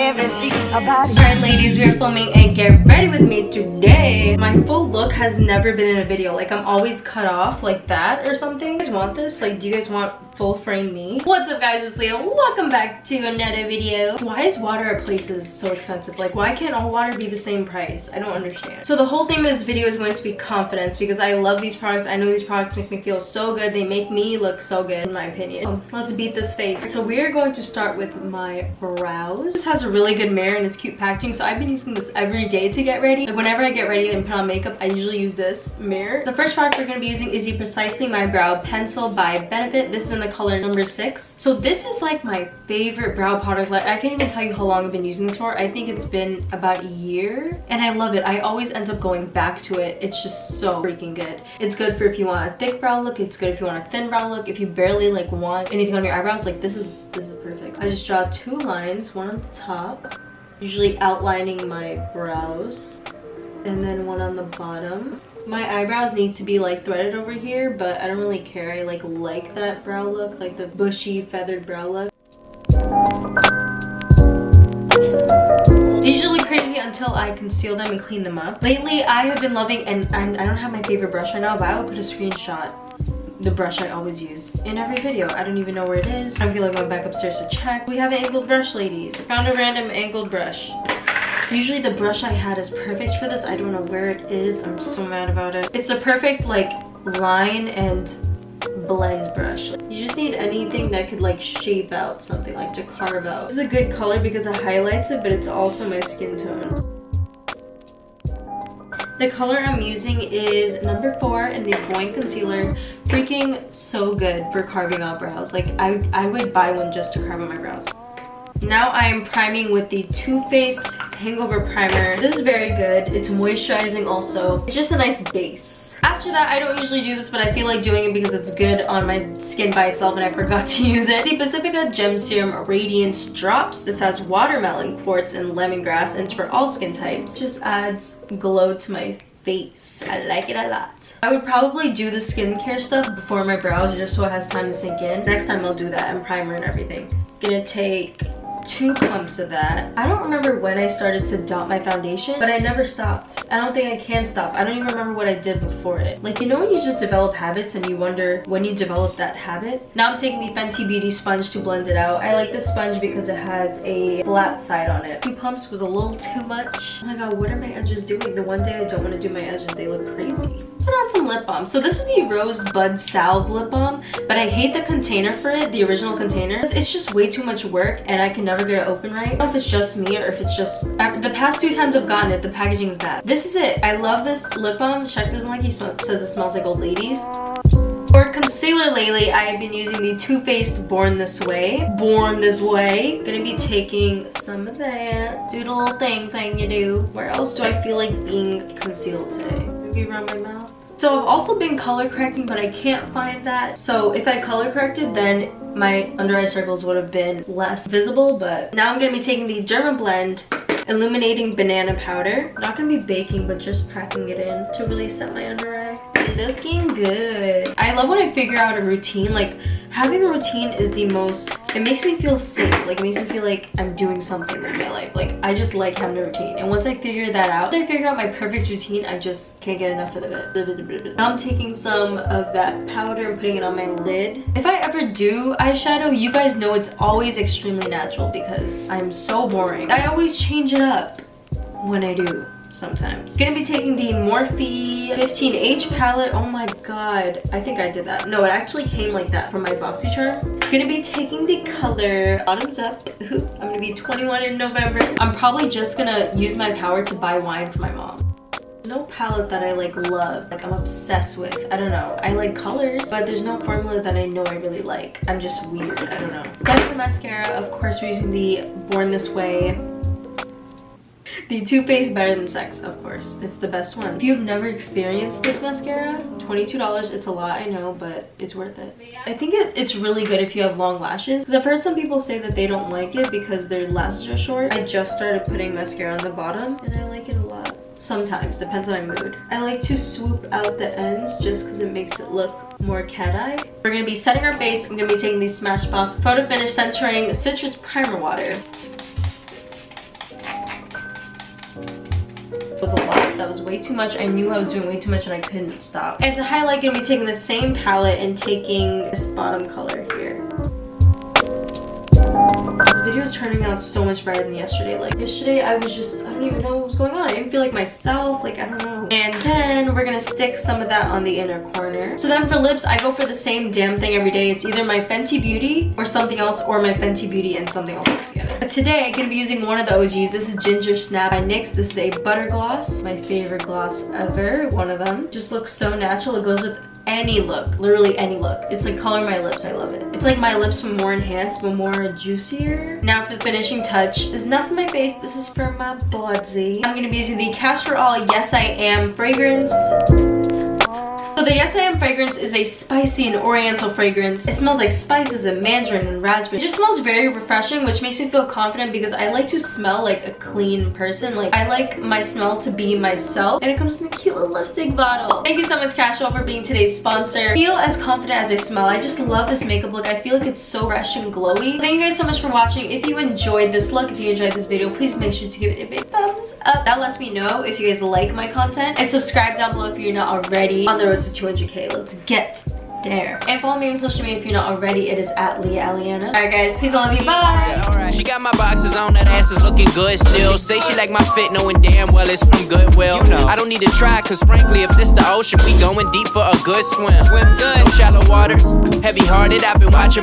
everything about it. Alright ladies, we are filming a get ready with me today. My full look has never been in a video. Like, I'm always cut off like that or something. You guys want this? Like, do you guys want full frame me? What's up guys, it's Leah. Welcome back to another video. Why is water at places so expensive? Like, why can't all water be the same price? I don't understand. So the whole theme of this video is going to be confidence, because I love these products. I know these products make me feel so good. They make me look so good in my opinion. Let's beat this face. So we are going to start with my brows. This has a really good mirror and it's cute packaging, so I've been using this every day to get ready. Like, whenever I get ready and put on makeup, I usually use this mirror. The first product we're going to be using is the Precisely My Brow Pencil by Benefit. This is in the color number 6. So this is like my favorite brow product. Like, I can't even tell you how long I've been using this for. I think it's been about a year and I love it. I always end up going back to it. It's just so freaking good. It's good for if you want a thick brow look. It's good if you want a thin brow look. If you barely like want anything on your eyebrows, like this is perfect. I just draw 2 lines, one on the top, usually outlining my brows, and then one on the bottom. My eyebrows need to be like threaded over here, but I don't really care. I like that brow look, like the bushy feathered brow look. They usually look crazy until I conceal them and clean them up. Lately, I have been loving, and I don't have my favorite brush right now, but I will put a screenshot. The brush I always use in every video. I don't even know where it is. I feel like going back upstairs to check. We have an angled brush, ladies. Found a random angled brush. Usually the brush I had is perfect for this. I don't know where it is. I'm so mad about it. It's a perfect like line and blend brush. You just need anything that could like shape out something, like to carve out. This is a good color because it highlights it, but it's also my skin tone. The color I'm using is number 4 in the Boing Concealer. Freaking so good for carving out brows. Like, I would buy one just to carve out my brows. Now I am priming with the Too Faced Hangover Primer. This is very good. It's moisturizing also. It's just a nice base. After that, I don't usually do this, but I feel like doing it because it's good on my skin by itself and I forgot to use it. The Pacifica Gem Serum Radiance Drops. This has watermelon, quartz, and lemongrass, and it's for all skin types. Just adds glow to my face. I like it a lot. I would probably do the skincare stuff before my brows just so it has time to sink in. Next time I'll do that, and primer and everything. Gonna take 2 pumps of that. I don't remember when I started to dot my foundation, but I never stopped. I don't think I can stop. I don't even remember what I did before it. Like, you know when you just develop habits and you wonder when you develop that habit? Now I'm taking the Fenty Beauty sponge to blend it out. I like this sponge because it has a flat side on it. 2 pumps was a little too much. Oh my god, what are my edges doing? The one day I don't want to do my edges, they look crazy. Put on some lip balm. So this is the Rosebud Salve lip balm, but I hate the container for it, the original container. It's just way too much work and I can never get it open right. I don't know if it's just me or if it's just the past 2 times I've gotten it, the packaging is bad. This is it. I love this lip balm. Shaq doesn't like it. He says it smells like old ladies. For concealer lately, I have been using the Too Faced Born This Way. Born This Way. Gonna be taking some of that. Do the little thing you do. Where else do I feel like being concealed today? Maybe around my mouth. So I've also been color correcting, but I can't find that. So if I color corrected, then my under eye circles would have been less visible. But now I'm gonna be taking the Derma Blend Illuminating Banana Powder. Not gonna be baking, but just packing it in to really set my under eye. Looking good. I love when I figure out a routine. Like, having a routine is the most, it makes me feel safe. Like, it makes me feel like I'm doing something in my life. Like, I just like having a routine. And once I figure that out, once I figure out my perfect routine, I just can't get enough of it. Now I'm taking some of that powder and putting it on my lid. If I ever do eyeshadow, you guys know it's always extremely natural because I'm so boring. I always change it up when I do. Sometimes. Gonna be taking the Morphe 15H palette. Oh my god, I think I did that. No, it actually came like that from my BoxyCharm. Gonna be taking the color Bottoms Up. I'm gonna be 21 in November. I'm probably just gonna use my power to buy wine for my mom. No palette that I like love, like I'm obsessed with. I don't know. I like colors, but there's no formula that I know I really like. I'm just weird. I don't know. Then for mascara, of course, we're using the Born This Way. The Too Faced Better Than Sex, of course. It's the best one. If you've never experienced this mascara, $22, it's a lot, I know, but it's worth it. I think it's really good if you have long lashes, because I've heard some people say that they don't like it because their lashes are short. I just started putting mascara on the bottom, and I like it a lot. Sometimes, depends on my mood. I like to swoop out the ends just because it makes it look more cat-eye. We're going to be setting our base. I'm going to be taking the Smashbox Photo Finish Centering Citrus Primer Water. was a lot. That was way too much. I knew I was doing way too much and I couldn't stop. And to highlight, I'm gonna be taking the same palette and taking this bottom color here. This video is turning out so much better than yesterday. Like yesterday I was just, I don't even know what was going on. I didn't feel like myself, like I don't know. And then we're gonna stick some of that on the inner corner. So then for lips, I go for the same damn thing every day. It's either my Fenty Beauty or something else, or my Fenty Beauty and something else mixed together. But today I'm gonna be using one of the OGs. This is Ginger Snap by NYX. This is a butter gloss, my favorite gloss ever, one of them. Just looks so natural. It goes with any look, literally any look. It's like color my lips. I love it. It's like my lips but more enhanced, but more juicier. Now for the finishing touch, this is not for my face, this is for my body. I'm gonna be using the Castor All Yes I Am fragrance. So the Yes I Am fragrance is a spicy and oriental fragrance. It smells like spices and mandarin and raspberry. It just smells very refreshing, which makes me feel confident because I like to smell like a clean person. Like I like my smell to be myself, and it comes in a cute little lipstick bottle. Thank you so much Casual for being today's sponsor. Feel as confident as I smell. I just love this makeup look. I feel like it's so fresh and glowy. Thank you guys so much for watching. If you enjoyed this look, if you enjoyed this video, please make sure to give it a big thumbs up. That lets me know if you guys like my content, and subscribe down below if you're not already. On the road to 200K. Let's get there. And follow me on social media if you're not already. It is at Leah Allyannah. Alright guys, peace, I love you, bye. Alright, she got my boxes on, that ass is looking good still. Say she like my fit, knowing damn well it's from Goodwill. You know. I don't need to try, cause frankly, if this the ocean, we going deep for a good swim. Swim good. No shallow waters, heavy hearted, I've been watching